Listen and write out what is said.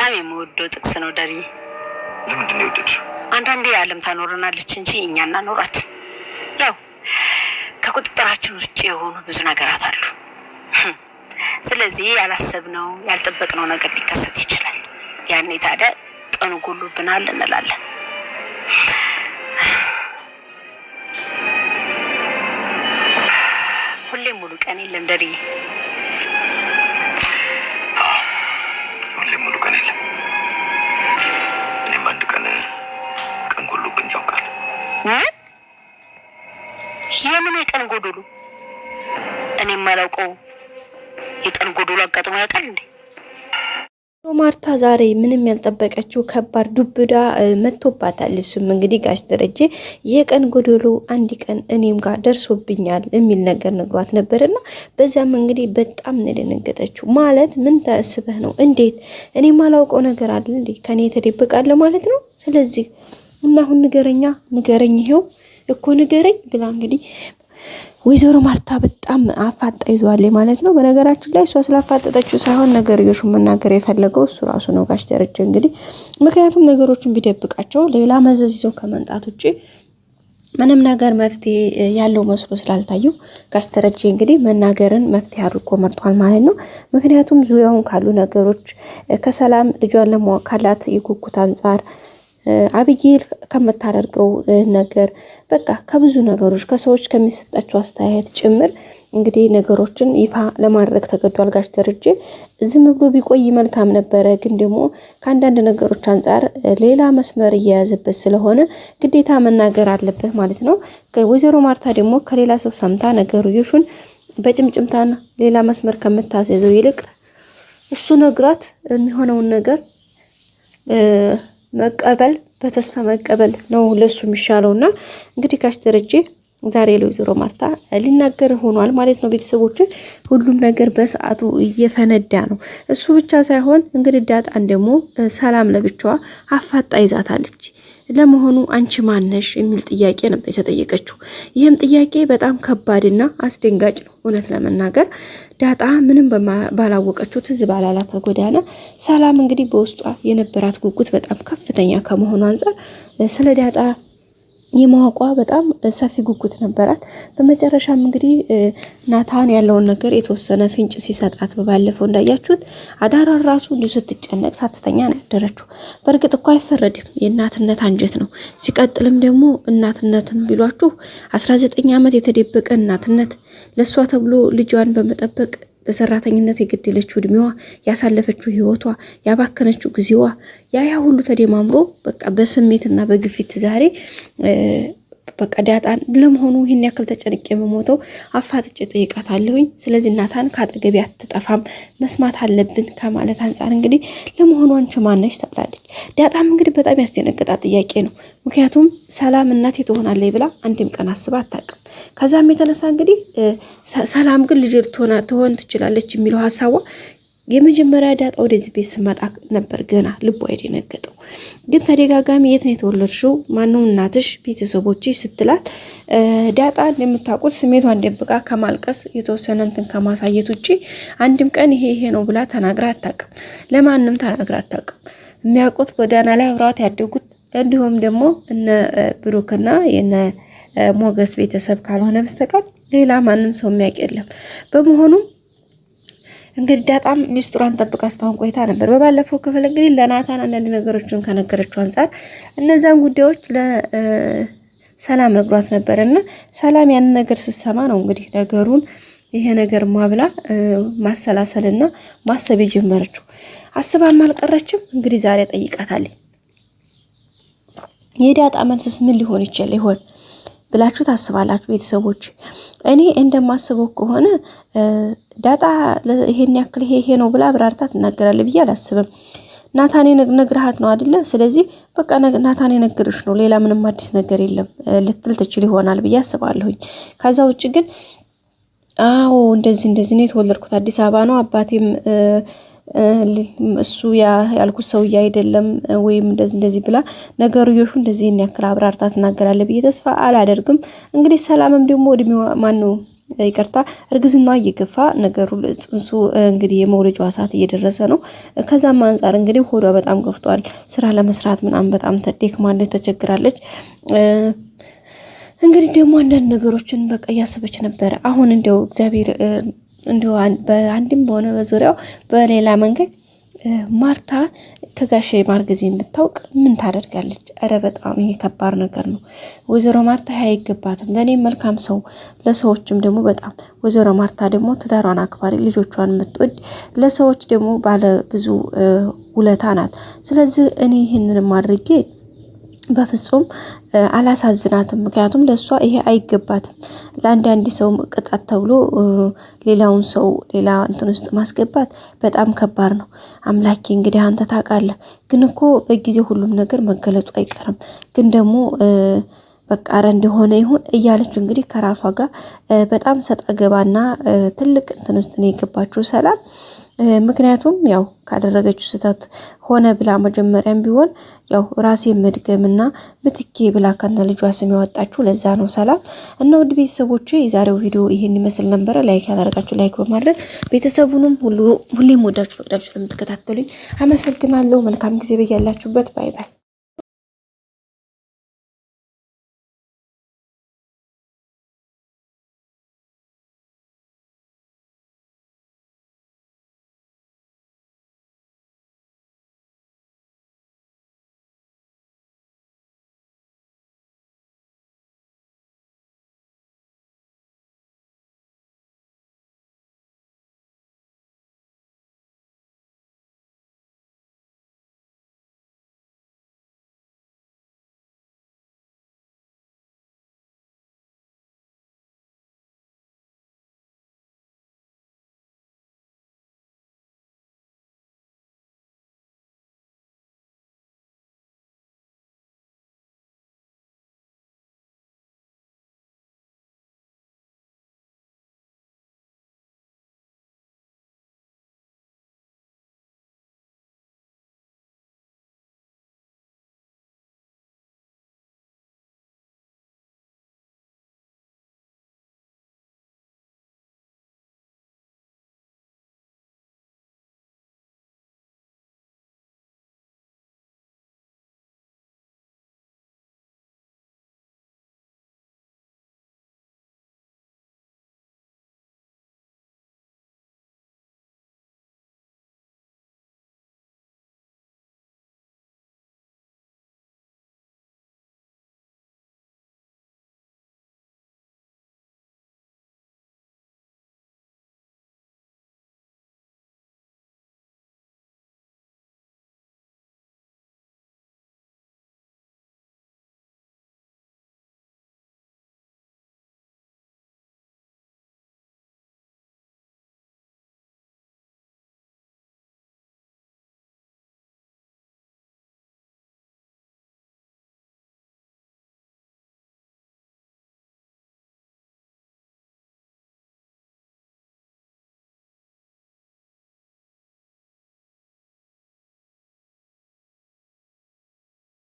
በጣም የምወደው ጥቅስ ነው ዳሪ። ለምንድን ነው የወደድሽው? አንዳንዴ ዓለም ታኖረናለች እንጂ እኛ እናኖራት። ያው ከቁጥጥራችን ውጭ የሆኑ ብዙ ነገራት አሉ። ስለዚህ ያላሰብነው ያልጠበቅነው ነገር ሊከሰት ይችላል። ያኔ ታዲያ ቀኑ ጎሎብናል እንላለን። ሁሌም ሙሉ ቀን የለም ዳሪ። ሁሌም ሙሉ ቀን የለም። እኔም አንድ ቀን ጎሎብኝ ያውቃል። የምን የቀን ጎዶሎ? እኔም አላውቀው የቀን ጎዶሎ አጋጥሞ ያውቃል እንዴ? ማርታ ዛሬ ምንም ያልጠበቀችው ከባድ ዱብዳ መጥቶባታል። እሱም እንግዲህ ጋሽ ደረጀ የቀን ጎዶሎ አንድ ቀን እኔም ጋር ደርሶብኛል የሚል ነገር ነግሯት ነበርና በዛም እንግዲህ በጣም እንደደነገጠችው። ማለት ምን ታስበህ ነው? እንዴት እኔ ማላውቀው ነገር አለ እንዴ? ከኔ ተደብቃለ ማለት ነው? ስለዚህ እና አሁን ንገረኝ ይሄው እኮ ንገረኝ ብላ እንግዲህ ወይዘሮ ማርታ በጣም አፋጣ ይዟል ማለት ነው። በነገራችን ላይ እሷ ስላፋጠጠችው ሳይሆን ነገርዮሹ መናገር የፈለገው እሱ ራሱ ነው ጋሽ ደረጀ እንግዲህ። ምክንያቱም ነገሮችን ቢደብቃቸው ሌላ መዘዝ ይዘው ከመንጣት ውጪ ምንም ነገር መፍትሄ ያለው መስሎ ስላልታየው ጋሽ ደረጀ እንግዲህ መናገርን መፍትሄ አድርጎ መርጧል ማለት ነው። ምክንያቱም ዙሪያውን ካሉ ነገሮች ከሰላም ልጇን ለማወቅ ካላት የጉጉት አንጻር አብይል ከምታደርገው ነገር በቃ ከብዙ ነገሮች ከሰዎች ከሚሰጣቸው አስተያየት ጭምር እንግዲህ ነገሮችን ይፋ ለማድረግ ተገዷል ጋሽ ደረጀ። ዝም ብሎ ቢቆይ መልካም ነበረ፣ ግን ደግሞ ከአንዳንድ ነገሮች አንጻር ሌላ መስመር እየያዘበት ስለሆነ ግዴታ መናገር አለበት ማለት ነው። ወይዘሮ ማርታ ደግሞ ከሌላ ሰው ሰምታ ነገርዮሹን በጭምጭምታና ሌላ መስመር ከምታስይዘው ይልቅ እሱ ነግራት የሚሆነውን ነገር መቀበል በተስፋ መቀበል ነው ለሱ የሚሻለውና እንግዲህ ጋሽ ደረጀ ዛሬ ለወይዘሮ ማርታ ሊናገር ሆኗል ማለት ነው። ቤተሰቦች ሁሉም ነገር በሰዓቱ እየፈነዳ ነው። እሱ ብቻ ሳይሆን እንግዲህ ዳጣን ደግሞ ሰላም ለብቻዋ አፋጣ ይዛታለች። ለመሆኑ አንቺ ማነሽ የሚል ጥያቄ ነበር የተጠየቀችው። ይህም ጥያቄ በጣም ከባድና አስደንጋጭ ነው። እውነት ለመናገር ዳጣ ምንም ባላወቀችው ትዝ ባላላት ጎዳና ሰላም እንግዲህ በውስጧ የነበራት ጉጉት በጣም ከፍተኛ ከመሆኑ አንፃር ስለ ዳጣ የማወቋ በጣም ሰፊ ጉጉት ነበራት። በመጨረሻም እንግዲህ ናታን ያለውን ነገር የተወሰነ ፍንጭ ሲሰጣት በባለፈው እንዳያችሁት አዳራ ራሱ እንዲሁ ስትጨነቅ ሳትተኛ ነው ያደረችው። በእርግጥ እኮ አይፈረድም፣ የእናትነት አንጀት ነው። ሲቀጥልም ደግሞ እናትነትም ቢሏችሁ 19 ዓመት የተደበቀ እናትነት ለሷ ተብሎ ልጇን በመጠበቅ በሰራተኝነት የገደለችው እድሜዋ፣ ያሳለፈችው ህይወቷ፣ ያባከነችው ጊዜዋ ያ ሁሉ ተደማምሮ በቃ በስሜትና በግፊት ዛሬ በቃ ዳጣን ለመሆኑ ይሄን ያክል ተጨንቄ በሞተው አፋጥጬ ጠይቃታለሁኝ። ስለዚህ ናታን ካጠገቤ አትጠፋም መስማት አለብን ከማለት አንፃር እንግዲህ ለመሆኑ አንቺ ማነሽ ተብላለች። ዳጣም እንግዲህ በጣም ያስደነገጣት ጥያቄ ነው። ምክንያቱም ሰላም እናቴ ትሆናለች ብላ አንድም ቀን አስባ አታውቅም። ከዛም የተነሳ እንግዲህ ሰላም ግን ልጅ ትሆን ትችላለች የሚለው ሀሳቧ የመጀመሪያ ዳጣ ወደዚህ ቤት ስመጣ ነበር ገና ልቧ የደነገጠው። ግን ተደጋጋሚ የት ነው የተወለድሽው? ማነው እናትሽ? ቤተሰቦችሽ ስትላት ዳጣ እንደምታውቁት ስሜቷን ደብቃ ከማልቀስ የተወሰነ እንትን ከማሳየት ውጪ አንድም ቀን ይሄ ነው ብላ ተናግራ አታውቅም። ለማንም ተናግራ አታውቅም። የሚያውቁት ጎዳና ላይ አብረዋት ያደጉት እንዲሁም ደግሞ እነ ብሩክና የነ ሞገስ ቤተሰብ ካልሆነ በስተቀር ሌላ ማንም ሰው የሚያውቅ የለም። በመሆኑም እንግዲህ ዳጣም ሚስጥሯን ጠብቃ አስተዋን ቆይታ ነበር። በባለፈው ክፍል እንግዲህ ለናታን አንዳንድ ነገሮችን ከነገረችው አንፃር እነዛን ጉዳዮች ለሰላም ነግሯት ነበርና ሰላም ያን ነገር ስትሰማ ነው እንግዲህ ነገሩን ይሄ ነገር ማብላ ማሰላሰልና ማሰብ የጀመረችው። አስባም አልቀረችም። እንግዲህ ዛሬ ጠይቃታለች። የዳጣ መልስስ ምን ሊሆን ይችላል ብላችሁ ታስባላችሁ ቤተሰቦች? እኔ እንደማስበው ከሆነ ዳጣ ይሄን ያክል ይሄ ነው ብላ አብራርታ ትናገራለች ብዬ አላስብም። ናታኔ ነግረሃት ነው አይደለ? ስለዚህ በቃ ናታኔ ነገርሽ ነው፣ ሌላ ምንም አዲስ ነገር የለም ልትል ትችል ይሆናል ብዬ አስባለሁኝ። ከዛ ውጭ ግን አዎ እንደዚህ ነው የተወለድኩት አዲስ አበባ ነው፣ አባቴም እሱ ያልኩት ሰውዬ አይደለም ወይም እንደዚህ ብላ ነገርዮሹ እንደዚህ ያክል አብራርታ ትናገራለች ብዬ ተስፋ አላደርግም። እንግዲህ ሰላምም ደግሞ እድሜዋ ይቅርታ እርግዝና እየገፋ ነገሩ ጽንሱ እንግዲህ የመውለጃዋ ሰዓት እየደረሰ ነው። ከዛም አንፃር እንግዲህ ሆዷ በጣም ገፍቷል። ስራ ለመስራት ምናምን በጣም ተደክማለች፣ ተቸግራለች። እንግዲህ ደግሞ አንዳንድ ነገሮችን በቃ እያሰበች ነበረ። አሁን እንደው እግዚአብሔር እንደው በአንድም በሆነ በዙሪያው በሌላ መንገድ ማርታ ከጋሼ ማርገዜን ብታውቅ ምን ታደርጋለች? አረ በጣም ይሄ ከባድ ነገር ነው። ወይዘሮ ማርታ አይገባትም። ለኔ መልካም ሰው፣ ለሰዎችም ደግሞ በጣም ወይዘሮ ማርታ ደግሞ ትዳሯን አክባሪ፣ ልጆቿን የምትወድ ለሰዎች ደግሞ ባለ ብዙ ውለታ ናት። ስለዚህ እኔ ይህንን አድርጌ በፍጹም አላሳዝናትም። ምክንያቱም ለሷ ይሄ አይገባትም። ለአንዳንድ ሰው ቅጣት ተብሎ ሌላውን ሰው ሌላ እንትን ውስጥ ማስገባት በጣም ከባድ ነው። አምላኬ እንግዲህ አንተ ታውቃለህ። ግን እኮ በጊዜ ሁሉም ነገር መገለጹ አይቀርም። ግን ደግሞ በቃ አረ እንደሆነ ይሁን እያለች እንግዲህ ከራሷ ጋር በጣም ሰጣ ገባና ትልቅ እንትን ውስጥ ነው የገባችው ሰላም። ምክንያቱም ያው ካደረገችው ስህተት ሆነ ብላ መጀመሪያም ቢሆን ያው ራሴ መድገምና ምትኬ ብላ ከነ ልጇ ስም ያወጣችሁ ለዛ ነው ሰላም። እና ውድ ቤተሰቦቼ የዛሬው ቪዲዮ ይሄን ይመስል ነበር። ላይክ ያደረጋችሁ ላይክ በማድረግ ቤተሰቡንም ሁሌም ወዳችሁ ፈቅዳችሁ ለምትከታተሉኝ አመሰግናለሁ። መልካም ጊዜ በያላችሁበት። ባይ ባይ።